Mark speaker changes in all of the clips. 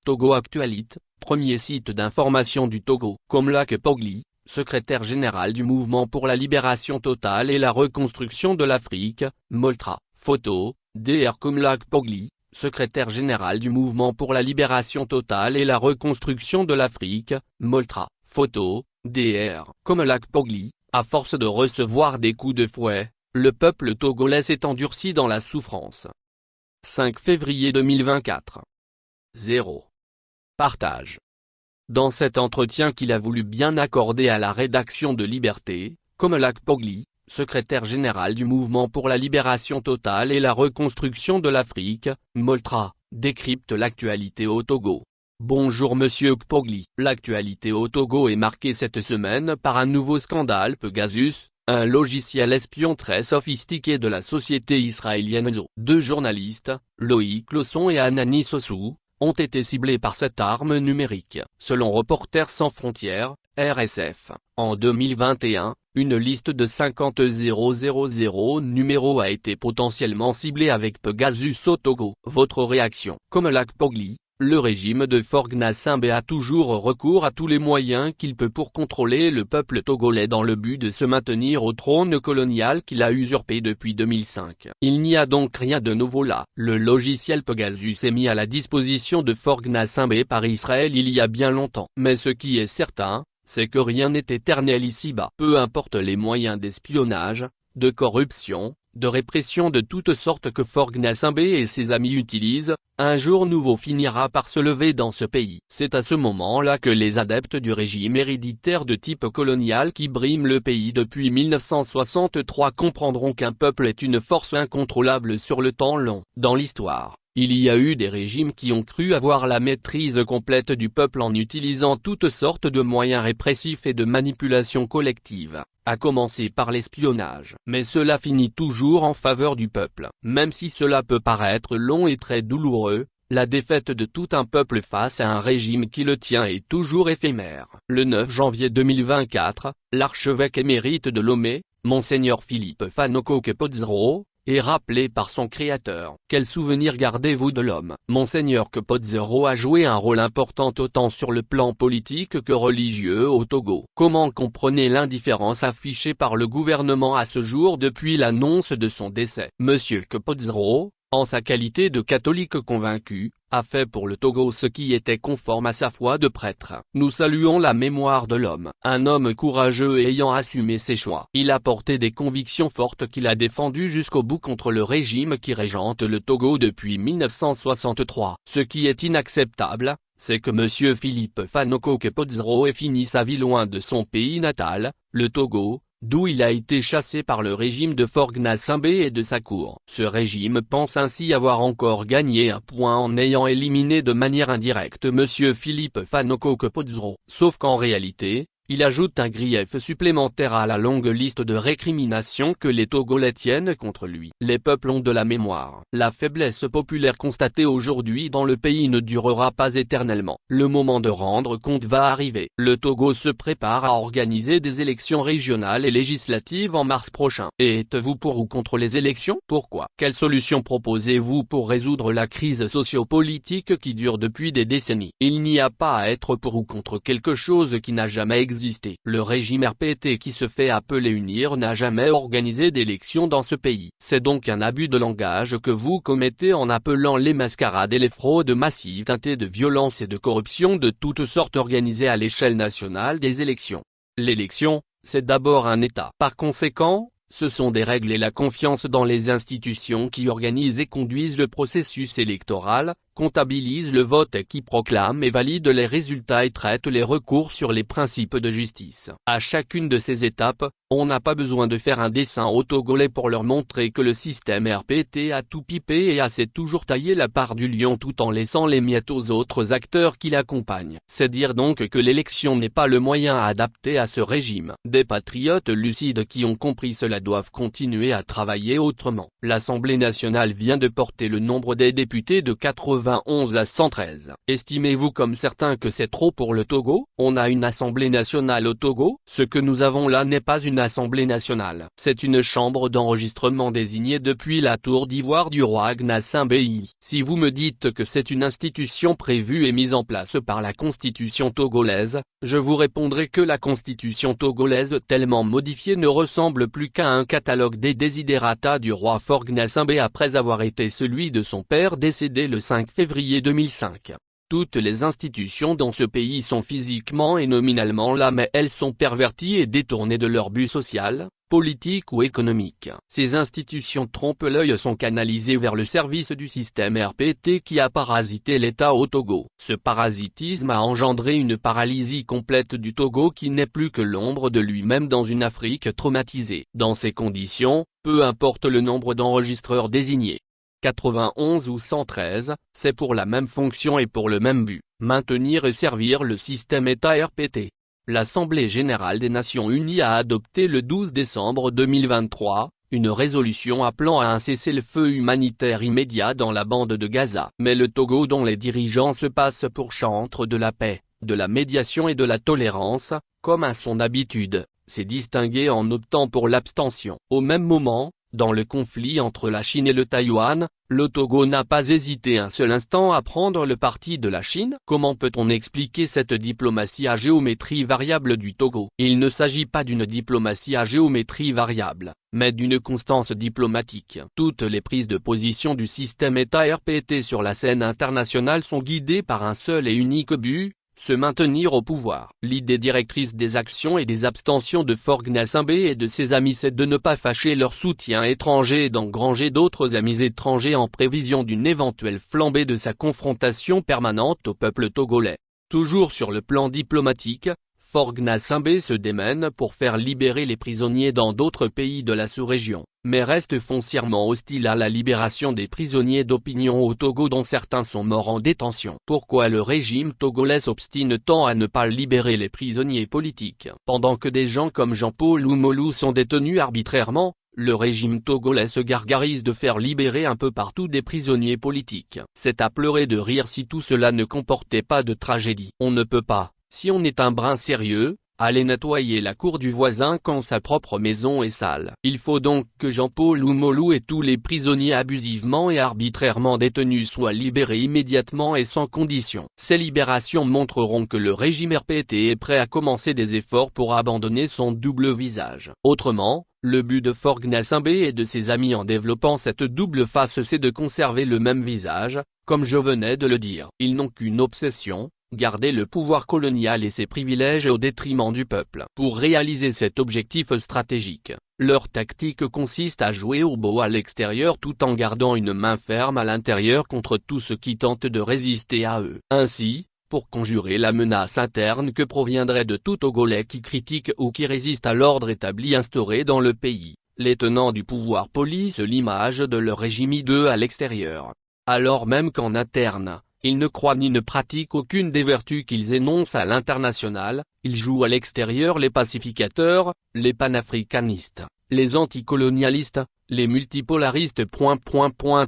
Speaker 1: Togo Actualite, premier site d'information du Togo. Komlak Pogli, secrétaire général du Mouvement pour la libération totale et la reconstruction de l'Afrique, Moltra. Photo, Dr Komlak Pogli, secrétaire général du Mouvement pour la libération totale et la reconstruction de l'Afrique, Moltra. Photo, Dr Komlak Pogli. À force de recevoir des coups de fouet, le peuple togolais s'est endurci dans la souffrance. 5 février 2024. 0. Partage. Dans cet entretien qu'il a voulu bien accorder à la rédaction de Liberté, Komlak Pogli, secrétaire général du Mouvement pour la libération totale et la reconstruction de l'Afrique, Moltra, décrypte l'actualité au Togo. Bonjour Monsieur Pogli. L'actualité au Togo est marquée cette semaine par un nouveau scandale Pegasus, un logiciel espion très sophistiqué de la société israélienne Zo. Deux journalistes, Loïc Losson et Anani Sossou, ont été ciblés par cette arme numérique. Selon Reporters sans frontières, RSF, en 2021, une liste de 50 000 numéros a été potentiellement ciblée avec Pegasus au Togo. Votre réaction? Komlak Pogli. Le régime de Faure Gnassingbé a toujours recours à tous les moyens qu'il peut pour contrôler le peuple togolais dans le but de se maintenir au trône colonial qu'il a usurpé depuis 2005. Il n'y a donc rien de nouveau là. Le logiciel Pegasus est mis à la disposition de Faure Gnassingbé par Israël il y a bien longtemps. Mais ce qui est certain, c'est que rien n'est éternel ici-bas. Peu importe les moyens d'espionnage, de corruption, de répression de toutes sortes que Faure Gnassingbé et ses amis utilisent, un jour nouveau finira par se lever dans ce pays. C'est à ce moment-là que les adeptes du régime héréditaire de type colonial qui brime le pays depuis 1963 comprendront qu'un peuple est une force incontrôlable sur le temps long. Dans l'histoire, il y a eu des régimes qui ont cru avoir la maîtrise complète du peuple en utilisant toutes sortes de moyens répressifs et de manipulation collective, à commencer par l'espionnage. Mais cela finit toujours en faveur du peuple. Même si cela peut paraître long et très douloureux, la défaite de tout un peuple face à un régime qui le tient est toujours éphémère. Le 9 janvier 2024, l'archevêque émérite de Lomé, Monseigneur Philippe Fanoko Kepodzero, est rappelé par son créateur. Quel souvenir gardez-vous de l'homme? Monseigneur Kepodzero a joué un rôle important autant sur le plan politique que religieux au Togo. Comment comprenez l'indifférence affichée par le gouvernement à ce jour depuis l'annonce de son décès? Monsieur Kepodzero, en sa qualité de catholique convaincu, a fait pour le Togo ce qui était conforme à sa foi de prêtre. Nous saluons la mémoire de l'homme, un homme courageux et ayant assumé ses choix. Il a porté des convictions fortes qu'il a défendues jusqu'au bout contre le régime qui régente le Togo depuis 1963. Ce qui est inacceptable, c'est que Monsieur Philippe Fanoko Kepodzero ait fini sa vie loin de son pays natal, le Togo, d'où il a été chassé par le régime de Faure Gnassingbé et de sa cour. Ce régime pense ainsi avoir encore gagné un point en ayant éliminé de manière indirecte Monsieur Philippe Fanoko Kepodzero. Sauf qu'en réalité, il ajoute un grief supplémentaire à la longue liste de récriminations que les Togolais tiennent contre lui. Les peuples ont de la mémoire. La faiblesse populaire constatée aujourd'hui dans le pays ne durera pas éternellement. Le moment de rendre compte va arriver. Le Togo se prépare à organiser des élections régionales et législatives en mars prochain. Et êtes-vous pour ou contre les élections? Pourquoi? Quelle solution proposez-vous pour résoudre la crise socio-politique qui dure depuis des décennies? Il n'y a pas à être pour ou contre quelque chose qui n'a jamais existé. Le régime RPT qui se fait appeler UNIR n'a jamais organisé d'élections dans ce pays. C'est donc un abus de langage que vous commettez en appelant les mascarades et les fraudes massives teintées de violence et de corruption de toutes sortes organisées à l'échelle nationale des élections. L'élection, c'est d'abord un État. Par conséquent, ce sont des règles et la confiance dans les institutions qui organisent et conduisent le processus électoral, comptabilisent le vote et qui proclament et valident les résultats et traitent les recours sur les principes de justice. À chacune de ces étapes, on n'a pas besoin de faire un dessin aux Togolais pour leur montrer que le système RPT a tout pipé et a toujours taillé la part du lion tout en laissant les miettes aux autres acteurs qui l'accompagnent. C'est dire donc que l'élection n'est pas le moyen adapté à ce régime. Des patriotes lucides qui ont compris cela doivent continuer à travailler autrement. L'Assemblée nationale vient de porter le nombre des députés de 80 91 à 113. Estimez-vous comme certains que c'est trop pour le Togo? On a une assemblée nationale au Togo? Ce que nous avons là n'est pas une assemblée nationale. C'est une chambre d'enregistrement désignée depuis la tour d'ivoire du roi Gnassingbé II. Si vous me dites que c'est une institution prévue et mise en place par la constitution togolaise, je vous répondrai que la constitution togolaise tellement modifiée ne ressemble plus qu'à un catalogue des desiderata du roi Faure Gnassingbé après avoir été celui de son père décédé le 5 février 2005. Toutes les institutions dans ce pays sont physiquement et nominalement là mais elles sont perverties et détournées de leur but social, politique ou économique. Ces institutions trompe-l'œil sont canalisées vers le service du système RPT qui a parasité l'État au Togo. Ce parasitisme a engendré une paralysie complète du Togo qui n'est plus que l'ombre de lui-même dans une Afrique traumatisée. Dans ces conditions, peu importe le nombre d'enregistreurs désignés, 91 ou 113, c'est pour la même fonction et pour le même but, maintenir et servir le système État RPT. L'Assemblée générale des Nations unies a adopté le 12 décembre 2023, une résolution appelant à un cessez-le-feu humanitaire immédiat dans la bande de Gaza. Mais le Togo dont les dirigeants se passent pour chantres de la paix, de la médiation et de la tolérance, comme à son habitude, s'est distingué en optant pour l'abstention. Au même moment, dans le conflit entre la Chine et le Taïwan, le Togo n'a pas hésité un seul instant à prendre le parti de la Chine. Comment peut-on expliquer cette diplomatie à géométrie variable du Togo? Il ne s'agit pas d'une diplomatie à géométrie variable, mais d'une constance diplomatique. Toutes les prises de position du système État RPT sur la scène internationale sont guidées par un seul et unique but: se maintenir au pouvoir. L'idée directrice des actions et des abstentions de Faure Gnassingbé et de ses amis c'est de ne pas fâcher leur soutien étranger et d'engranger d'autres amis étrangers en prévision d'une éventuelle flambée de sa confrontation permanente au peuple togolais. Toujours sur le plan diplomatique, Faure Gnassingbé se démène pour faire libérer les prisonniers dans d'autres pays de la sous-région, mais reste foncièrement hostile à la libération des prisonniers d'opinion au Togo dont certains sont morts en détention. Pourquoi le régime togolais s'obstine tant à ne pas libérer les prisonniers politiques? Pendant que des gens comme Jean-Paul Oumoulou sont détenus arbitrairement, le régime togolais se gargarise de faire libérer un peu partout des prisonniers politiques. C'est à pleurer de rire si tout cela ne comportait pas de tragédie. On ne peut pas, si on est un brin sérieux, aller nettoyer la cour du voisin quand sa propre maison est sale. Il faut donc que Jean-Paul Oumoulou et tous les prisonniers abusivement et arbitrairement détenus soient libérés immédiatement et sans condition. Ces libérations montreront que le régime RPT est prêt à commencer des efforts pour abandonner son double visage. Autrement, le but de Faure Gnassingbé et de ses amis en développant cette double face c'est de conserver le même visage, comme je venais de le dire. Ils n'ont qu'une obsession: garder le pouvoir colonial et ses privilèges au détriment du peuple. Pour réaliser cet objectif stratégique, leur tactique consiste à jouer au beau à l'extérieur tout en gardant une main ferme à l'intérieur contre tout ce qui tente de résister à eux. Ainsi, pour conjurer la menace interne que proviendrait de tout Togolais qui critique ou qui résiste à l'ordre établi instauré dans le pays, les tenants du pouvoir polissent l'image de leur régime hideux à l'extérieur. Alors même qu'en interne, ils ne croient ni ne pratiquent aucune des vertus qu'ils énoncent à l'international, ils jouent à l'extérieur les pacificateurs, les panafricanistes, les anticolonialistes, les multipolaristes.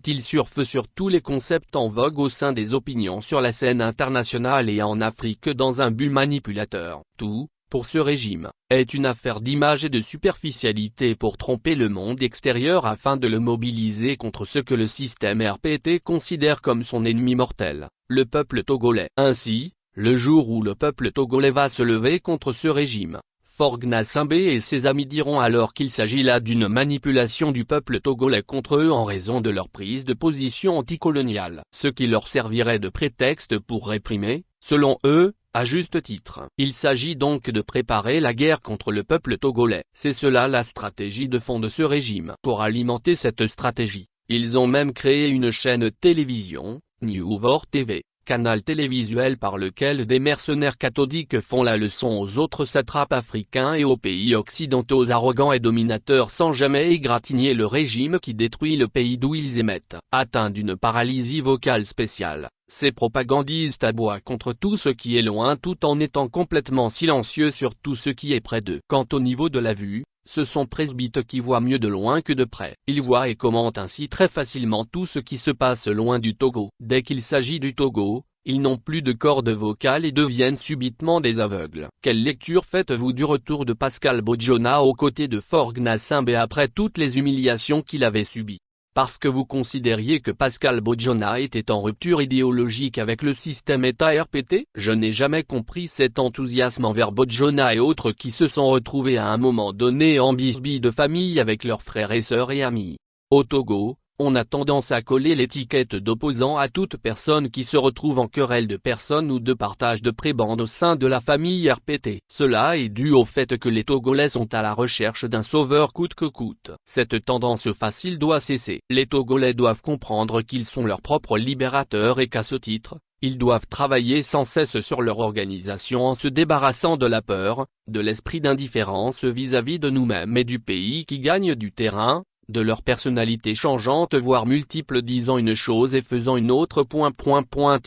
Speaker 1: Ils surfent sur tous les concepts en vogue au sein des opinions sur la scène internationale et en Afrique dans un but manipulateur. Tout, pour ce régime, est une affaire d'image et de superficialité pour tromper le monde extérieur afin de le mobiliser contre ce que le système RPT considère comme son ennemi mortel, le peuple togolais. Ainsi, le jour où le peuple togolais va se lever contre ce régime, Faure Gnassingbé et ses amis diront alors qu'il s'agit là d'une manipulation du peuple togolais contre eux en raison de leur prise de position anticoloniale, ce qui leur servirait de prétexte pour réprimer, selon eux, à juste titre. Il s'agit donc de préparer la guerre contre le peuple togolais. C'est cela la stratégie de fond de ce régime. Pour alimenter cette stratégie, ils ont même créé une chaîne télévision, Newvor TV, canal télévisuel par lequel des mercenaires cathodiques font la leçon aux autres satrapes africains et aux pays occidentaux arrogants et dominateurs sans jamais égratigner le régime qui détruit le pays d'où ils émettent. Atteints d'une paralysie vocale spéciale, ces propagandistes aboient contre tout ce qui est loin tout en étant complètement silencieux sur tout ce qui est près d'eux. Quant au niveau de la vue, Ce sont presbytes qui voient mieux de loin que de près. Ils voient et commentent ainsi très facilement tout ce qui se passe loin du Togo. Dès qu'il s'agit du Togo, ils n'ont plus de cordes vocales et deviennent subitement des aveugles. Quelle lecture faites-vous du retour de Pascal Bojona aux côtés de Faure Gnassingbé après toutes les humiliations qu'il avait subies? Parce que vous considériez que Pascal Bojona était en rupture idéologique avec le système État RPT? Je n'ai jamais compris cet enthousiasme envers Bojona et autres qui se sont retrouvés à un moment donné en bisbille de famille avec leurs frères et sœurs et amis. Au Togo, on a tendance à coller l'étiquette d'opposant à toute personne qui se retrouve en querelle de personnes ou de partage de prébande au sein de la famille RPT. Cela est dû au fait que les Togolais sont à la recherche d'un sauveur coûte que coûte. Cette tendance facile doit cesser. Les Togolais doivent comprendre qu'ils sont leurs propres libérateurs et qu'à ce titre, ils doivent travailler sans cesse sur leur organisation en se débarrassant de la peur, de l'esprit d'indifférence vis-à-vis de nous-mêmes et du pays qui gagne du terrain, de leur personnalité changeante voire multiple disant une chose et faisant une autre.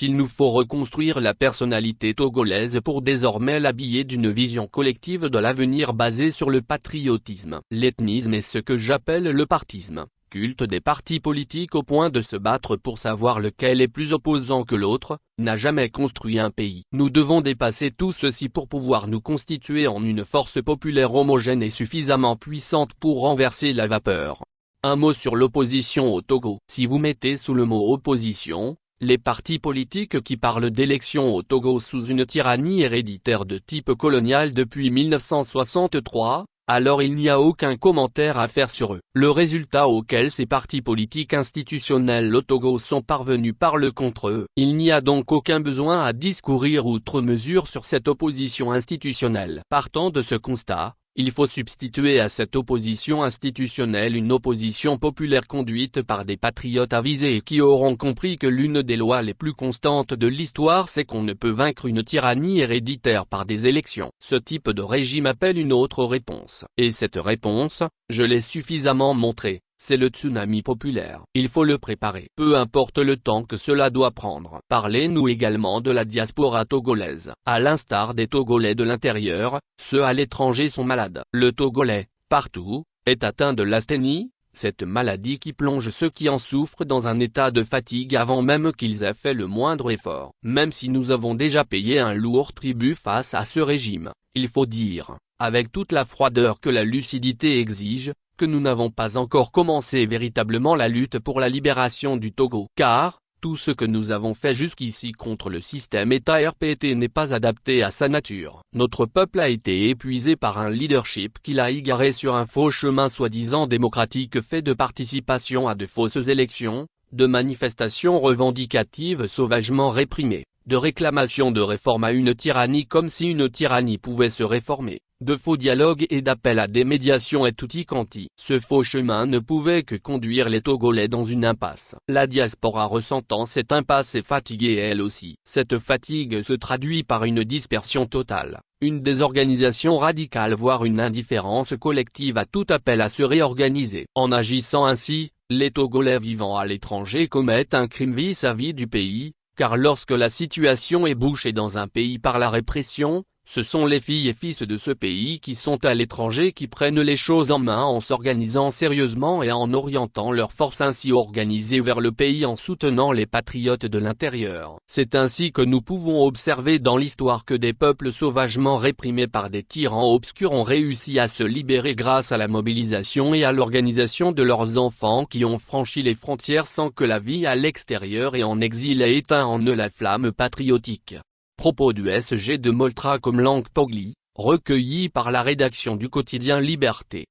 Speaker 1: Il nous faut reconstruire la personnalité togolaise pour désormais l'habiller d'une vision collective de l'avenir basée sur le patriotisme. L'ethnisme est ce que j'appelle le partisme, culte des partis politiques au point de se battre pour savoir lequel est plus opposant que l'autre, n'a jamais construit un pays. Nous devons dépasser tout ceci pour pouvoir nous constituer en une force populaire homogène et suffisamment puissante pour renverser la vapeur. Un mot sur l'opposition au Togo. Si vous mettez sous le mot opposition, les partis politiques qui parlent d'élections au Togo sous une tyrannie héréditaire de type colonial depuis 1963, alors il n'y a aucun commentaire à faire sur eux. Le résultat auquel ces partis politiques institutionnels au Togo sont parvenus parle contre eux. Il n'y a donc aucun besoin à discourir outre mesure sur cette opposition institutionnelle. Partant de ce constat, il faut substituer à cette opposition institutionnelle une opposition populaire conduite par des patriotes avisés et qui auront compris que l'une des lois les plus constantes de l'histoire c'est qu'on ne peut vaincre une tyrannie héréditaire par des élections. Ce type de régime appelle une autre réponse. Et cette réponse, je l'ai suffisamment montrée, c'est le tsunami populaire. Il faut le préparer. Peu importe le temps que cela doit prendre. Parlez-nous également de la diaspora togolaise. À l'instar des Togolais de l'intérieur, ceux à l'étranger sont malades. Le Togolais, partout, est atteint de l'asthénie, cette maladie qui plonge ceux qui en souffrent dans un état de fatigue avant même qu'ils aient fait le moindre effort. Même si nous avons déjà payé un lourd tribut face à ce régime, il faut dire, avec toute la froideur que la lucidité exige, que nous n'avons pas encore commencé véritablement la lutte pour la libération du Togo. Car, tout ce que nous avons fait jusqu'ici contre le système État RPT n'est pas adapté à sa nature. Notre peuple a été épuisé par un leadership qui l'a égaré sur un faux chemin soi-disant démocratique fait de participation à de fausses élections, de manifestations revendicatives sauvagement réprimées, de réclamations de réforme à une tyrannie comme si une tyrannie pouvait se réformer, de faux dialogues et d'appels à des médiations et tutti quanti. Ce faux chemin ne pouvait que conduire les Togolais dans une impasse. La diaspora ressentant cette impasse est fatiguée elle aussi. Cette fatigue se traduit par une dispersion totale, une désorganisation radicale voire une indifférence collective à tout appel à se réorganiser. En agissant ainsi, les Togolais vivant à l'étranger commettent un crime vis-à-vis du pays, car lorsque la situation est bouchée dans un pays par la répression, ce sont les filles et fils de ce pays qui sont à l'étranger qui prennent les choses en main en s'organisant sérieusement et en orientant leurs forces ainsi organisées vers le pays en soutenant les patriotes de l'intérieur. C'est ainsi que nous pouvons observer dans l'histoire que des peuples sauvagement réprimés par des tyrans obscurs ont réussi à se libérer grâce à la mobilisation et à l'organisation de leurs enfants qui ont franchi les frontières sans que la vie à l'extérieur et en exil ait éteint en eux la flamme patriotique. Propos du SG de Moltra comme langue Pogli, recueillis par la rédaction du quotidien Liberté.